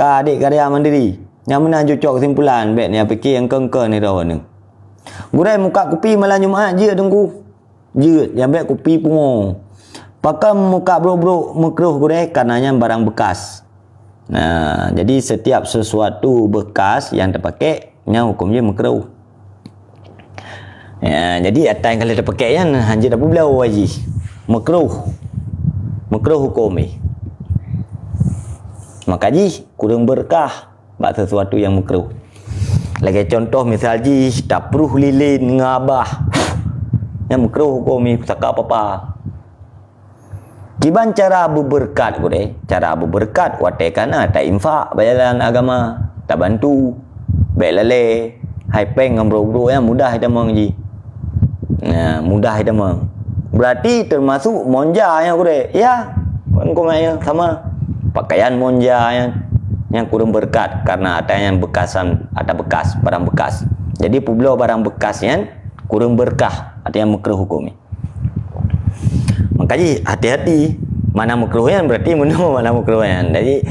Ka adik karya mandiri. Yang mana cocok kesimpulan bet ni fikir yang kengke ni dah ni. Gurai muka kopi malam Jumaat je tunggu. Je yang bet kopi pungo. Pakai muka bro-bro makruh gurai karenanya barang bekas. Nah, jadi setiap sesuatu bekas yang terpakai nya hukumnya makruh. Ya, jadi atas kalau terpakai kan hanya dah belau wajib. Makruh. Makruh hukum ni. Makanya kurang berkah buat sesuatu yang makruh. Lagi contoh misal ji dapruh lilin ngabah. Yang makruh hukum ni cakap apa-apa. Kiban cara berberkat gure, cara berberkat watekana tak infak bayaran agama, tak bantu, baik lele, hai peng ngambro-bro yang mudah kita mong ji. Nah, mudah kita mong. Berarti termasuk monja yang gure. Ya, kan komanya sama. Pakaian monja yang kurang berkat karena ada yang bekasan, ada bekas, barang bekas. Jadi pulau barang bekas yang kurang berkah, ada yang makruh hukum ni. Makanya hati-hati mana makruhnya berarti mana makruhnya. Jadi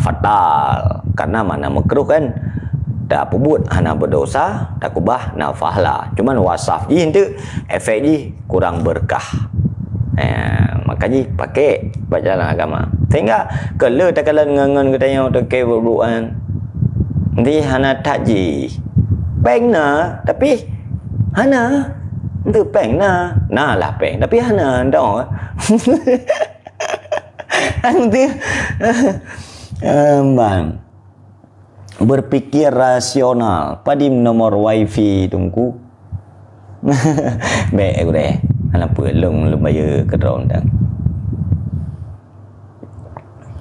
fatal karena mana makruh kan tak pebut hana berdosa tak kubah na fahla. Cuman wasaf ji itu efek ji kurang berkah. Makanya pakai bacaan agama. Sehingga kalau tak kalah ngangan katanya tak ke berbuan. Nanti hana tak ji. Peng na tapi hana itu peng na lah peng tapi hana dah nanti bang berpikir rasional padim nomor wifi tunggu baik aku deh anak pelong bayar ke drone dah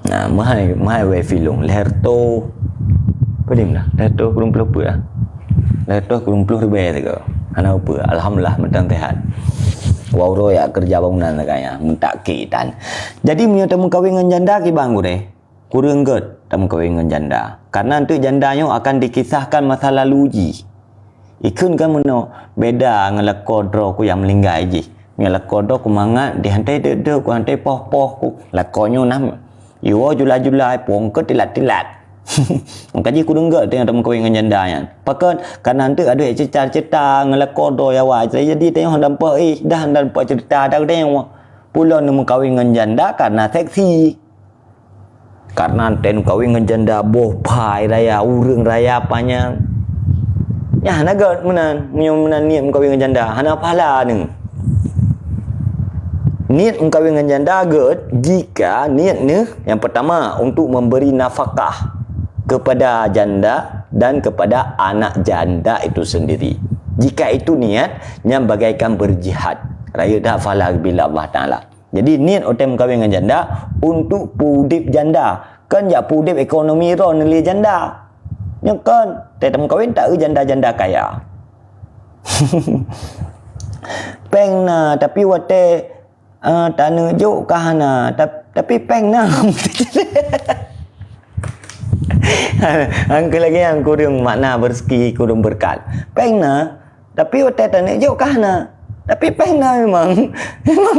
nah mahal wifi long lerto padim lah lerto kurang peluput lah lerto kurang peluput ribu tu anak apa alhamdulillah mentang sehat wow roya kerja bangunan kayaknya mentak kitan jadi punya temu kahwin dengan janda ki bang gure kurang get temu kahwin dengan janda karena nanti jandanya akan dikisahkan masa lalu ji ikun kan meno beda ngelakodro ku yang melinggai ji ngelakodro ku mangat dihantai de ku hantai poh-poh ku lakonyo nam yo jula-jula pong ke tilat-tilat makanya kurang enggak tengok temu kahwin dengan janda yang pakan kan nanti ada cerita-cerita ngelakodo ya wah jadi tengok nampak dah nampak cerita dah tengok pulau nemu kahwin dengan janda karena seksi karena temu kahwin dengan janda boh pai raya urang raya panjang ya naga menan niat kahwin dengan janda hana pahala ni niat kahwin dengan janda get jika niat ni yang pertama untuk memberi nafkah kepada janda dan kepada anak janda itu sendiri. Jika itu niat yang bagaikan berjihad. Raya dah falah bila Allah Ta'ala. Jadi niat otem kahwin dengan janda untuk pudip janda. Kan jak pudip ekonomi ron nilai janda. Ya kan, tetem kahwin tak janda-janda kaya. Peng na tapi wate tanu juk kahana tapi peng na. Angka lagi yang kurang makna bersegi kurang berkat. Peng na tapi otak tak nak jauh kahna. Tapi peng na memang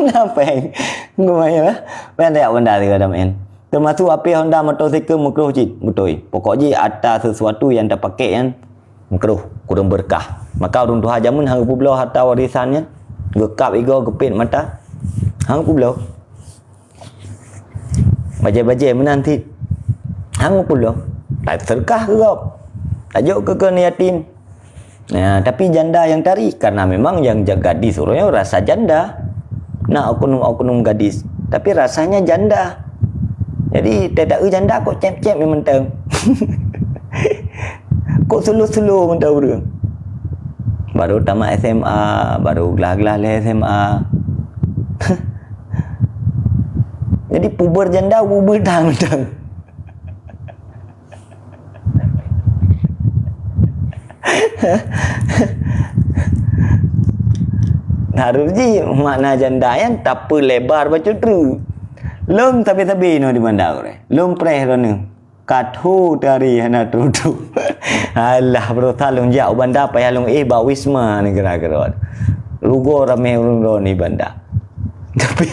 na peng. Gimana lah? Peng tak benda tiga damen. Termasuk api Honda motosikal makruh jid betul. Pokoknya ada sesuatu yang tak pakai yang makruh kurang berkah. Maka orang tua jamun hang pulau harta warisannya gekap ego gepit mata hang pulau. Baje-baje menanti hang pulau. Tak sedekah ke kau tajuk ke yatim nah, tapi janda yang tari karena memang yang gadis orangnya rasa janda nak oknum gadis tapi rasanya janda jadi tidak janda kok cep-cep memang mentang kok sulu-sulu mentang orang baru tamat SMA baru gelah-gelah SMA jadi puber janda puber dah mentang harus ji makna janda yang tak lebar baca tu lum tapi no di bandar lum preh ni kathu dari hana tu alah bro talung jauh bandar payah lung ba wisma ni gerak-gerak lugo rame urang ni bandar tapi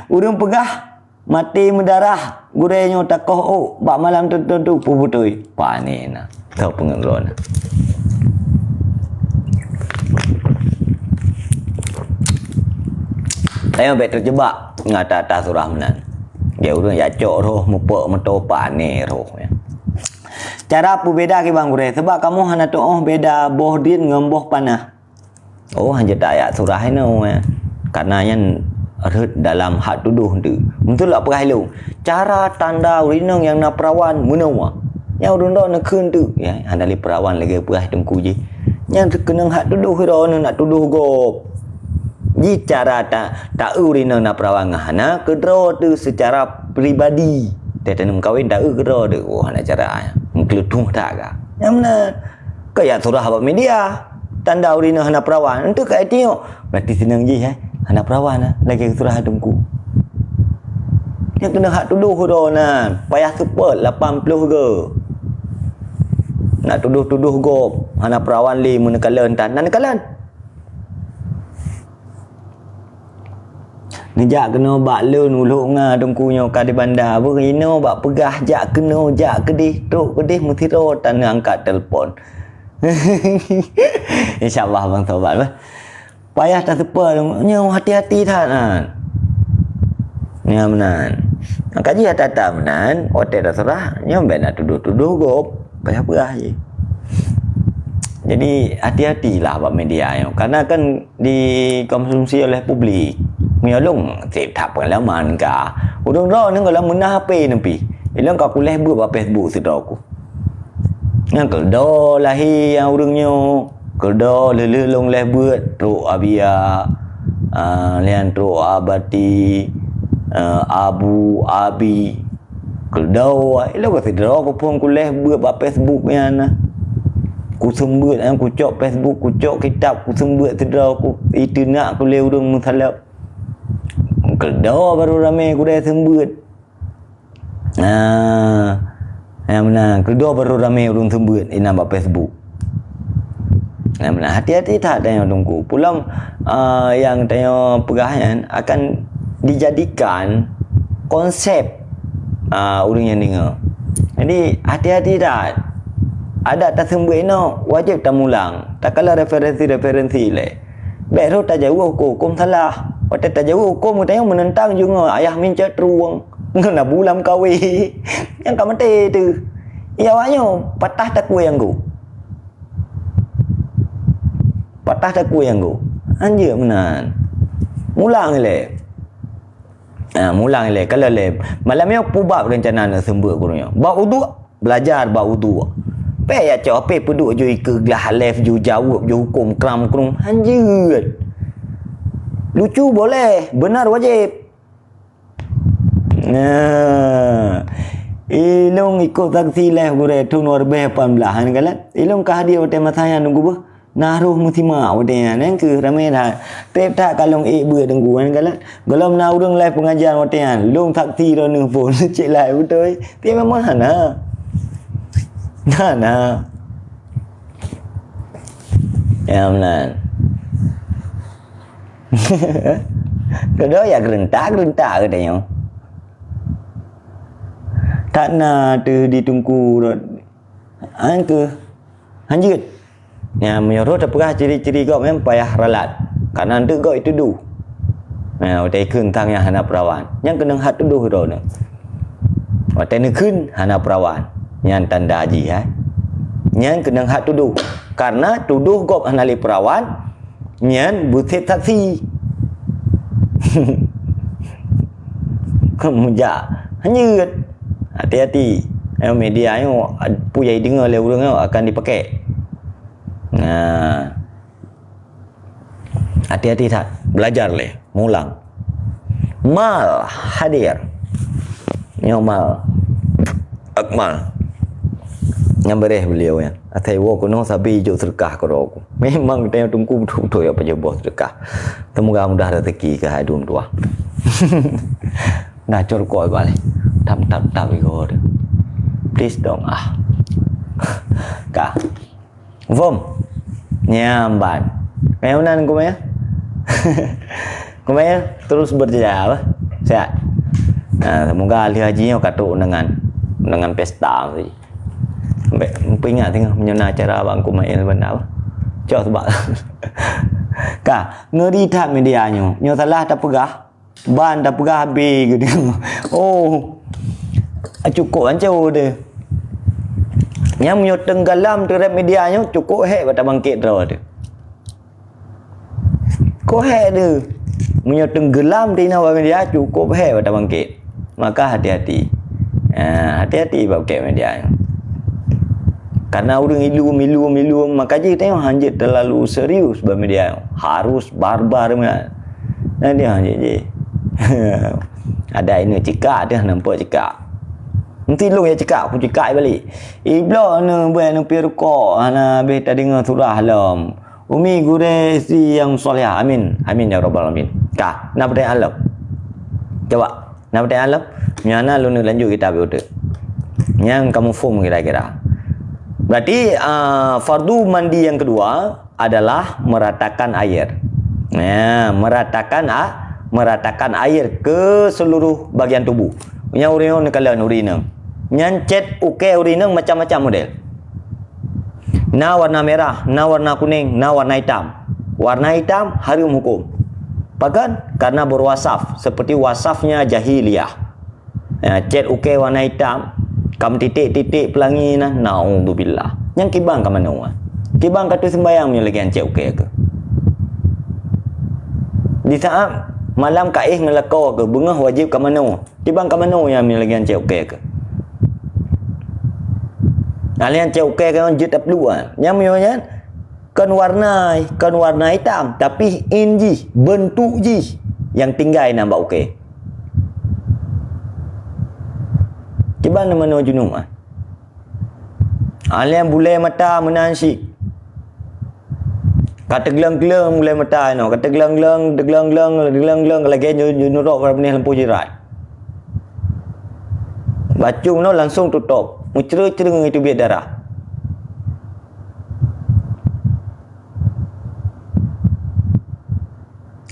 urang pegah mati mendarah gurenya takoh oh bak malam tu puputui panena tau pengelon saya bet terjebak ngata surah menan dia urang ya cok roh mupuk meto pane roh ya. Cara apa beda ke bang gure sebab kamu hana tu beda boh din ngam boh panah oh hanya ayat surah ini ya. Karena yang dalam hak tuduh tu betul lah perah lu cara tanda urinang yang nak perawan menawa yang urang dah nak kun tu ya handali perawan lagi perah tengku je yang kena hak tuduh ro nak tuduh gop ji cara tak urinang nak perawan ngahana kedro tu secara pribadi tetanum kawin tak kedro tu oh nak cara mengkelutuh tak ka yang mana kayak surah apa media tanda urinang nak perawan itu kat tengok berarti senang je anak perawan lagi surah tengku yang kena hak tuduh ro nah payah support 80 ke nak tuduh gop anak perawan li mun kalan tan nan kalan ngejak kena bak leun uluk nga tengkunyo ka di bandar apa ino bak pegah jak kena jak kedih tok kedih mesti ro tan angkat telefon insyaallah bang tobat bah payah tak sepa nyo hati-hati tak nya menan kaji hata menan hotel dah serah nyo ben nak tuduh gop payah perah je jadi hati-hatilah buat media yo karena kan dikonsumsi oleh publik mialung tak pengalaman ka udang ro ni kalau menah HP nempi ilang ka kuleh buat Facebook sedaku yang keldo lahi yang urangnya keldo lelelong leh buat tro abia lian tro abati abu abi keldo ilang ka sedro ko pun kuleh buat Facebook yana ku sembut ku cok Facebook ku cok kitab ku sembut sedro ku itu nak kuleh urang musalap keldo baru ramai ku dah sembut yang mana keldo baru ramai urang sembut ina ba Facebook yang mana hati-hati tak tanya tunggu pulang yang tanya pegahan akan dijadikan konsep urang yang dengar jadi hati-hati tak ada tak sembut no wajib tak mulang tak kala referensi le baru tak jauh hukum salah waktu tak jauh hukum tanya menentang juga ayah minta teruang nak bulam kawi yang kat mati tu ya wanyo patah tak ku yang ku patah tak ku yang ku anjir menan mulang le mulang le kalau le malam yang pubab rencana nak sembut gurunya ba wudu belajar ba wudu pe ya cok pe peduk jo ke gelah left jo jawab jo hukum kram krum anjir lucu boleh benar wajib ilung ikut saksi leh gure tu nur be 18 kan ilung kah dia hotel masaya nunggu bah naruh musima hotel nan ke ramai dah tep tak kalong ber tunggu kan kalau na urang live pengajian hotel lung saksi ro nung phone cek lai betul ti memang mana nah ya menan kedua ya gerentak katanya tak nak tu ditunggu angke hanjut ya menyorot apakah ciri-ciri kau memang payah ralat karena tu kau itu du hotel kentang yang hana perawan yang kena hat tuduh ro ne hotel ni kun hana perawan yang tanda haji yang kena hat tuduh karena tuduh kau hanali perawan nyan butet taksi kemuja hanyut hati-hati media yang puyai dengar le urang akan dipakai hati-hati tak belajar le mulang mal hadir nyomal akmal yang bereh beliau ya atai wo kono sabi jo sedekah ko memang tengok tunggu betul-betul ya pejabat sedekah semoga mudah rezeki ke hadun tua nah cor ko balik tap ko please dong ka vom nyamban kayak mana kumanya kumanya terus berjaya apa sehat Semoga ahli haji yang katuk dengan pesta tadi. Sampai ingat tengok menyana acara abang kumail benda apa. Cok sebab. Kah, ngeri tak media nyo. Nyo salah tak pegah. Ban tak pegah habis gitu. Oh. Cukup ancau dia. Yang menyo tenggelam terhadap media nyo cukup hek bata bangkit draw dia. Ko hek dia. Menyo tenggelam di nawa media cukup hek bata bangkit. Maka hati-hati. Hati-hati bangkit media nyo. Karena orang milu maka je tengok hanjit terlalu serius bermedia harus barbar mana. Dan dia hanjit je. Ada ini cekak dia nampak cekak. Nanti lu ya cekak aku cekak balik. Iblo ana buat ana pi rukuk ana be tak dengar surah alam. Umi gure si yang soleh amin. Amin ya rabbal alamin. Kah, nak bertanya alam. Coba, nak bertanya alam. Nyana lu ni lanjut kita betul. Yang kamu form kira-kira. Berarti fardu mandi yang kedua adalah meratakan air. Meratakan air ke seluruh bagian tubuh. Yang urinang kalian urinang. Yang cet uke urinang macam-macam model. Na warna merah, na warna kuning, na warna hitam. Warna hitam haram hukum. Bahkan karena berwasaf seperti wasafnya jahiliyah. Cet uke warna hitam. Kam titik-titik pelangi nah, naudzubillah. Yang kibang ke mana? Kibang kata sembayang punya lagi ancik okey ke? Di saat malam kaih ngelakau ke bengah wajib ke mana? Kibang ke mana yang punya lagi ancik okey ke? Alian ancik okey ke jut tak perlu kan? Yang punya kan warna hitam tapi inji bentuk ji yang tinggal nampak okey. Coba nama junub alian bulai mata menansi. Kata gelang-gelang bulai mata no. Kata gelang-gelang lagi nyurok pada benih lampu jerat. Bacung no langsung tutup. Cereng itu biar darah.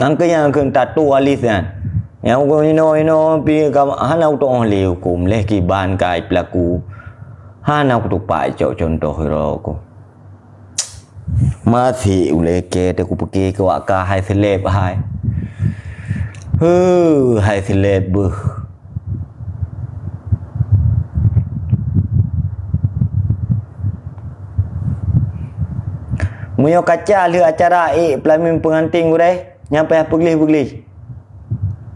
Angka yang akan tatu alis kan. Yang aku ino pi hana untuk oleh hukum leh kiban kai pelaku hana aku tupai contoh hero aku masih uleh ke aku pergi ke waka hai seleb hai hai seleb munyo kaca le acara pelamin pengantin gureh nyampe pergi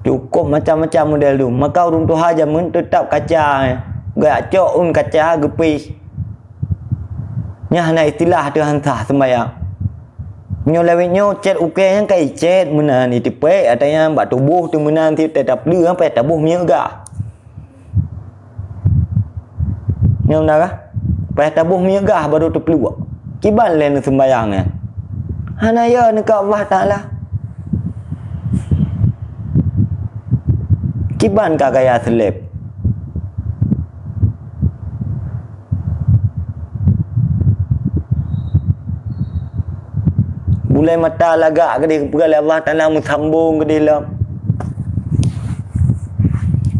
cukup macam-macam model tu. Maka urung tu haja mun tetap kaca. Gak cok kaca gepi. Nya na istilah tu hantah sembayang. Nyo lewet nyo cet uke yang kai cet menan ni tipe ada yang bak tubuh tu menan ti tetap lu sampai tabuh nya ga. Nyo nak ah? Pai tabuh nya ga baru tu peluak. Kiban len sembayang ni. Hana ya dekat Allah Taala. Kiban ka gaya seleb. Bulai mata lagak ke dia pegal Allah Taala musambung ke dia.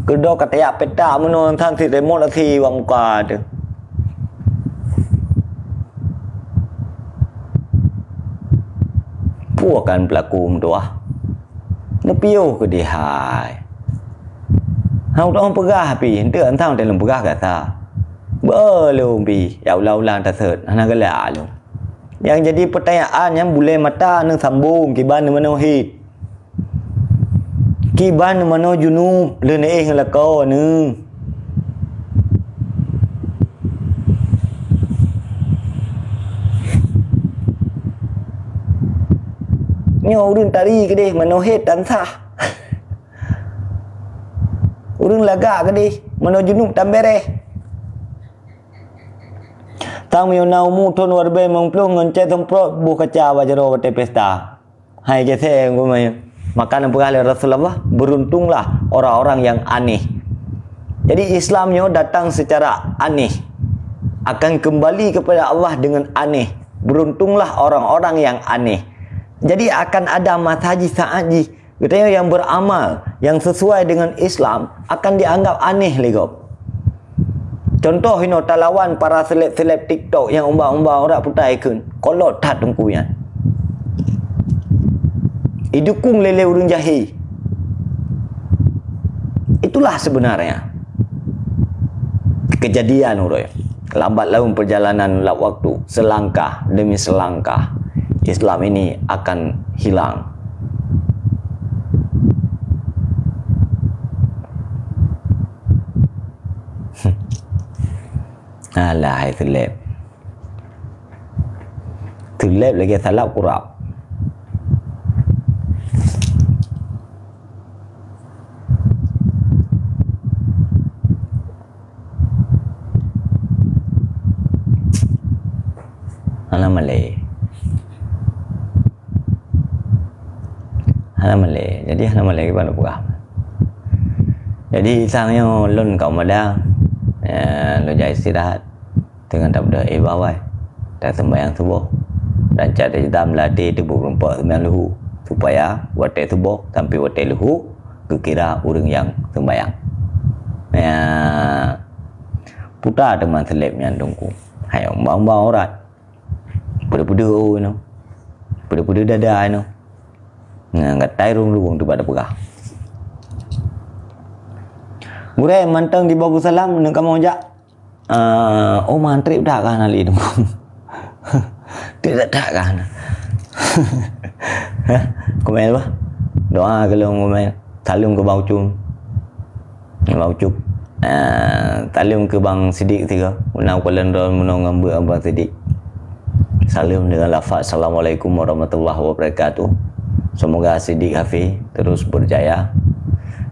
Kedua kata ya peta meno tang si remote asi wang muka tu. Puakan pelaku mdoah. Nepio ke dia hai. Hang tong pegah pi, ente antang dalam pegah kata. Belum pi, ya ulang-ulang tersebut. Hana gelak lu. Yang jadi pertanyaan yang boleh mata nang sambung kiban mana hit. Kiban mana junub le ne ngelakau ne. Nyo urun tari ke deh mana hit dan sah. Urang lagak ke deh mana junub tambere. Tang mio nau mu ton warbe mengplung ngence temprot bu kaca wajaro wate pesta. Hai ke se ngomai makan pengalih Rasulullah, beruntunglah orang-orang yang aneh. Jadi Islamnya datang secara aneh, akan kembali kepada Allah dengan aneh. Beruntunglah orang-orang yang aneh. Jadi akan ada mat haji saat ji Katanya yang beramal yang sesuai dengan Islam akan dianggap aneh lagi. Contoh ini talawan para seleb TikTok yang umbah-umbah orang putai kun. Kolot tat tungku yan. Idukung lele urang jahi. Itulah sebenarnya kejadian urang. Lambat laun perjalanan waktu, selangkah demi selangkah Islam ini akan hilang. Alah, terlep lagi salah kurap. Hana Malay. Jadi Hana Malay ke mana pula? Jadi sangnya lun kau madah. Lo jadi istirahat dengan tak berdoa bawai dan sembahyang subuh dan cara kita melatih tubuh perempuan sembahyang luhu supaya watai subuh sampai watai luhu kekira orang yang sembahyang putar teman selebnya tunggu hai mbak orang pada-pada no pada-pada dada no ngatai rung-rung tu pada pegah Gure mantang di Babu Salam nak kamu ajak. Oh mantrip dah kan ali tu. Tidak kan. Komen apa? Doa kalau komen talung ke Bau Cum. Bau Cup. Talung ke Bang Sidik tiga. Menau kalendar menau ngambil Abang Sidik. Salam dengan lafaz Assalamualaikum warahmatullahi wabarakatuh. Semoga Sidik Hafiz terus berjaya.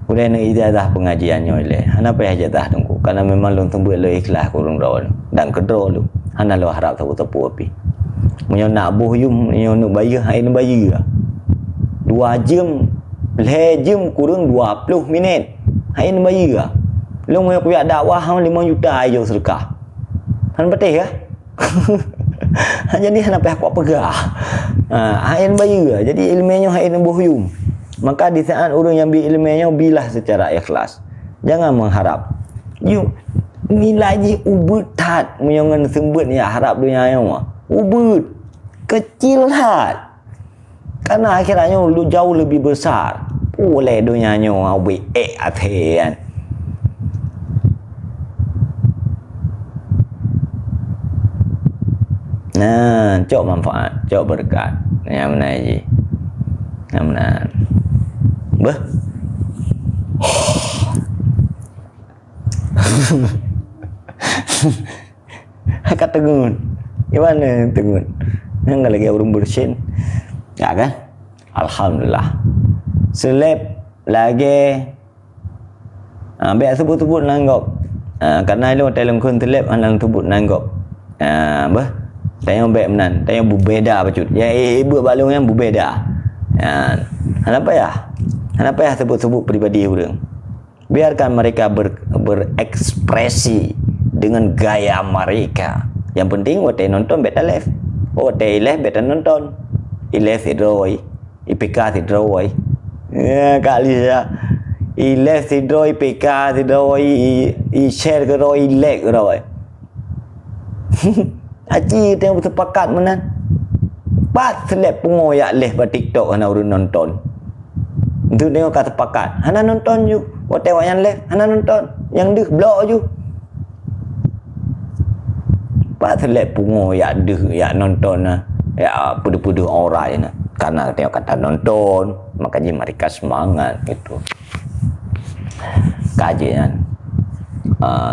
Kemudian ijazah pengajiannya oleh hana payah ijazah tunggu karena memang lu tunggu lu ikhlas kurang rawan dan kedro lu hana lu harap tahu api munyo nak buh yum munyo nak bayar hai nak bayar 2 jam le jam kurang 20 minit hai nak bayar lu mau kuat dakwah 5 juta aja sedekah han betul ya jadi hana payah kuat pegah hai nak bayar jadi ilmunya hai nak buh yum. Maka di saat orang yang berilmunya bilah secara ikhlas. Jangan mengharap. You nilai ubud tat menyangan sembut ni harap dunia yang ubud kecil hat. Karena akhirnya lu jauh lebih besar. Oleh dunia nya awi athian. Nah, cok manfaat, cok berkat. Yang mana ji? Yang mana? Bah. Kata tengun. Gimana tengun? Yang lagi orang bersin. Ya kan? Alhamdulillah. Seleb lagi biar sebut-sebut nanggap. Karena lu dalam kun seleb anak sebut nanggap. Bah. Tanya baik menan, tanya berbeza pacut. Ya ibu balung yang berbeza. Kenapa ya? Kenapa ya sebut-sebut pribadi orang? Biarkan mereka berekspresi dengan gaya mereka. Yang penting waktu nonton beta live. Waktu live beta nonton. Live hidroi, IPK hidroi. Ya kali ya. Live hidroi, IPK hidroi, share ke roi, like ke roi. Aci tengok sepakat menan. Pas seleb pengoyak live pada TikTok ana orang nonton. Itu tengok kata sepakat. Hana nonton you. Waktu tengok yang live, hana nonton. Yang deh blok you. Pas seleb pengoyak deh ya nonton ya pudu-pudu orang karena tengok kata nonton, makanya mereka semangat gitu. Kajian.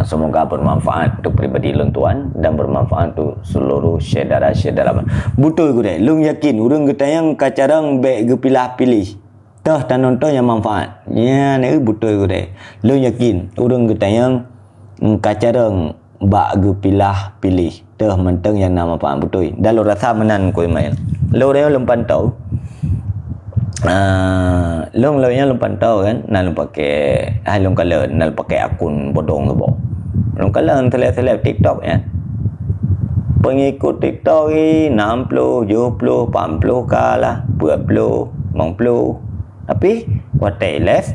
Semoga bermanfaat untuk pribadi lun tuan dan bermanfaat untuk seluruh saudara-saudara. Betul gue deh, lung yakin urang kita yang kacarang baik ge pilih-pilih. Tah tan nonton yang manfaat. Ya ni betul gue deh. Lung yakin urang kita yang kacarang bak ge pilih-pilih. Tah menteng yang nama manfaat betul. Dan lo rasa menan koi main. Lo dia lum pantau. Long lainnya lu pantau kan, nak lu pakai, long kalau nak pakai akun bodong tu boh. Long kalau seleb TikTok ya, pengikut TikTok ni 60, 70, 80 kalah, 20, 50. Tapi watai left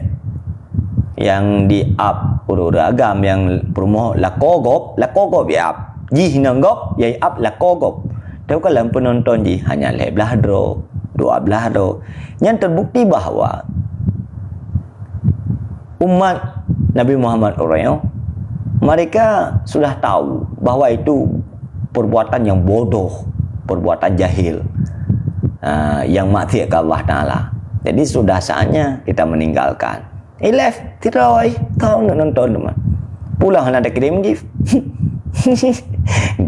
yang di up ura agam yang promo lakogop ya up ji hinanggop ya up lakogop. Tahu kalau penonton ji hanya lebelah draw 12 draw. Yang terbukti bahawa umat Nabi Muhammad orang mereka sudah tahu bahawa itu perbuatan yang bodoh, perbuatan jahil, yang maksiat ke Allah Ta'ala. Jadi sudah saatnya kita meninggalkan. Left, tirai, tahu nak nonton teman. Pulang hana ada kirim gift.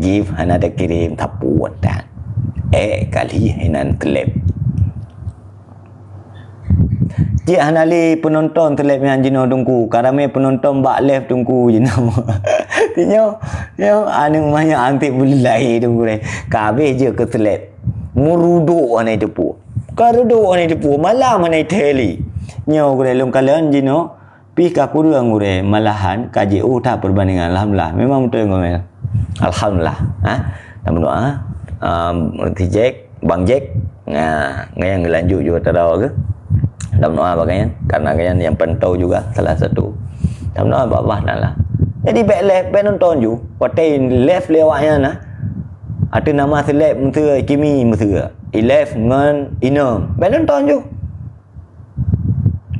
Gift hana ada kirim tak puat dan. Kali hinan telep. Cik hanali penonton telep yang jino tungku. Karame penonton bak left tungku jino. Tinyo anu banyak antik bulai tungku deh. Kabeh je ke telep. Muruduk anai tepu. Karuduk anai tepu. Malam anai teli. Nyo gure lung kalian jino pi ka kurang gure malahan kaji tak perbandingan alhamdulillah memang betul ngomel alhamdulillah dan berdoa Jack Bang Jack ngayang lanjut juga terawa ke dan doa bagainya karena kalian yang pantau juga salah satu dan doa Allah Taala. Jadi back left back nonton ju patai left lewatnya ada nama seleb mentera kimi mentera left ngan ina back nonton ju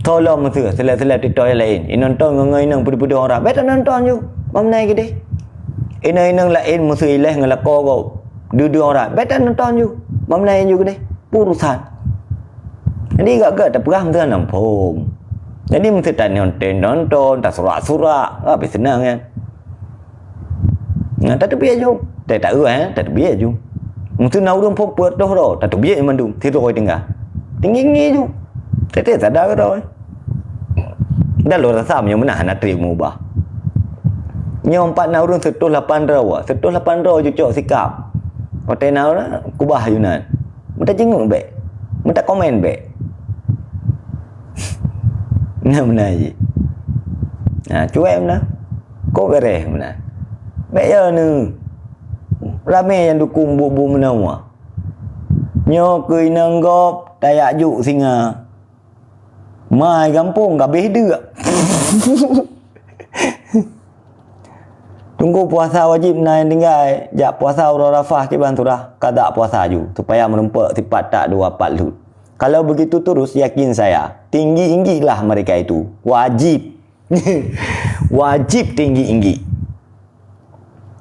tolong tu selai-selai TikTok yang lain. Nonton ngengai-nang pudi-pudi orang. Betul nonton je. Mamnai ke deh. Inang-inang lain musuh ilah ngelakau kau. Dua-dua orang. Betul nonton je. Mamnai juga deh. Urusan. Jadi agak-agak tak perah mesti nampung. Jadi mesti tak nonton, tak surak-surak. Habis senang kan. Tak terbiak je. Tak terbiak je. Mesti nak urung pokok dah dah. Tak terbiak je mandum. Tiroi tinggal. Tinggi-tinggi je. Tetap sadar ke dah. Dah lo rasa yang mana nak terima ubah. Nyom 4 naurun setul 8 rawa. Setul 8 rawa cucuk sikap. Hotel naur kubah yunan. Minta jenguk baik. Minta komen baik. Nah mana je. Cuai mana. Kau bereh mana. Baik ya ni. Ramai yang dukung bu-bu menawa. Nyo ke inanggop tayak juk singa. Mai kampung kabeh dia. Tunggu puasa wajib naik tinggal. Jak puasa Urah Rafah ke banturah kada puasa ju supaya merempak sifat tak dua pat lut. Kalau begitu terus yakin saya tinggi-tinggilah mereka itu. Wajib. Wajib tinggi-tinggi.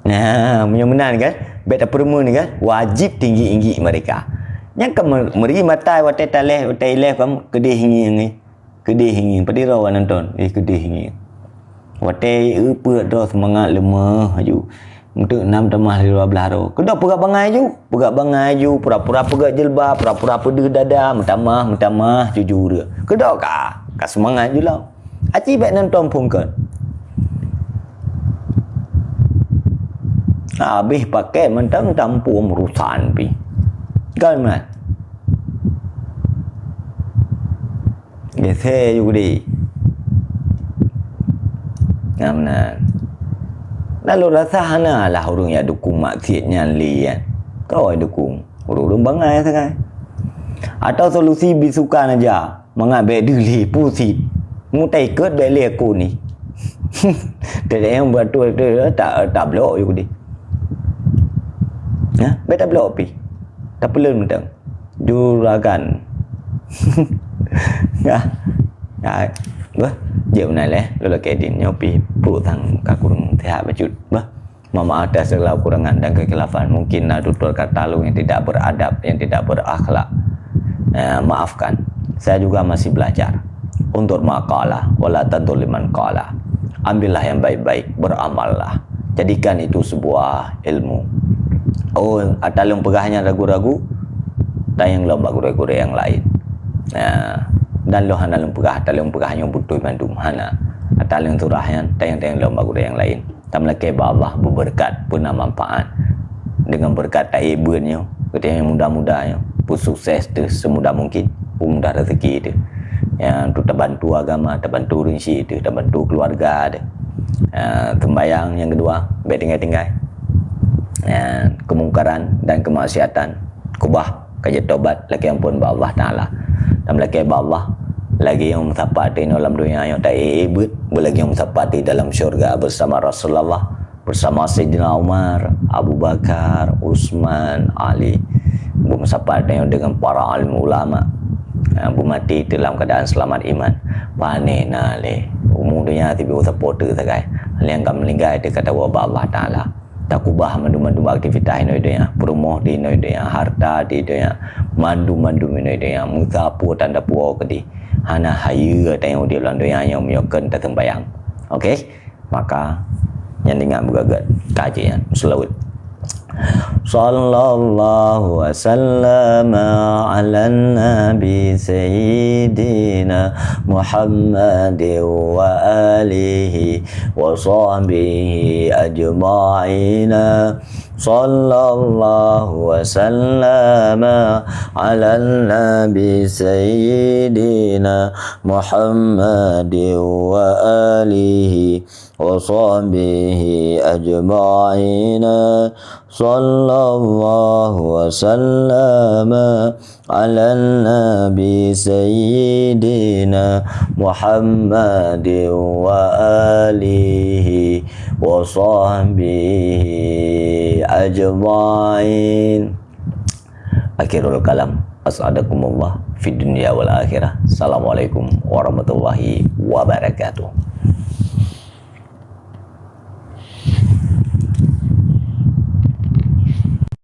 Nah, menang kan? Beta permu ni kan? Wajib tinggi-tinggi mereka. Yang meri matai watai taleh watai leh kam kedih hingi. Kedih hingi padi rawan nonton kedih hingi watai apa dah semangat lemah aju untuk 6 tamah 12 ro kedak perak bangai ju pura-pura perak jilbab pura-pura pede dada mentamah jujur kedak ka semangat ju lah aci baik nonton pun kan habis pakai mentang tampu urusan pi kan man Gese juga di. Namna. Lalu rasa hana lah orang yang dukung maksiatnya lian. Kau yang dukung. Orang bangai sangat. Atau solusi bisukan aja. Mengambil diri pusing. Mutai ikut balik aku ni. Tidak yang buat tu tak blok juga di. Beta blok pi. Tak perlu mentang. Juragan. Dạo này lẽ đó là kẻ điện nhau pi puluh thang kakurung tehat bajut mama ada segala kurangan dan kekhilafan mungkin tutur kata lu yang tidak beradab yang tidak berakhlak maafkan saya juga masih belajar untuk maqala wala tadulliman qala ambillah yang baik-baik beramallah jadikan itu sebuah ilmu atalung pegahnya ragu-ragu dan yang lomba gure-gure yang lain dan lo hana lempegah talung pegahnya butuh mandum hana talung turahnya tayang-tayang lomba gure yang lain tamlake ba Allah berberkat puna manfaat dengan berkat taibunnya ketika yang mudah-mudahnya pun sukses tu semudah mungkin mudah rezeki tu yang tu terbantu agama terbantu rinsi tu terbantu keluarga tu tembayang yang kedua baik tinggal-tinggal kemungkaran dan kemaksiatan kubah kaji tobat laki ampun ba Allah Ta'ala dan laki ba Allah lagi yang mensapati dalam dunia yang tak ibut, lagi yang mensapati dalam syurga bersama Rasulullah, bersama Sayyidina Umar, Abu Bakar, Utsman, Ali, mensapati dengan para alim ulama, mati dalam keadaan selamat iman. Pane nale umur dunia tibi usapote sagai yang kam linggai de kata wa Allah taala takubah mandu-mandu aktivitas ino dia promoh di ino dia harta di dia mandu-mandu ino dia musapu tanda puau kedi hana hayu tengok dia lan dia yang myoken ta sembayang. Okey, maka yang dengar bergagat kajian selawat sallallahu wasallam ala nabi sayyidina Muhammad wa alihi wa sahbihi ajma'ina sallallahu wasallam ala nabi sayyidina Muhammad wa alihi wa sahbihi ajma'ina sallallahu wasallam ala nabi sayyidina Muhammad wa alihi wa sahbihi ajma'in. Akhirul kalam, as'adakumullah fid dunya wal akhirah. Assalamualaikum warahmatullahi wabarakatuh.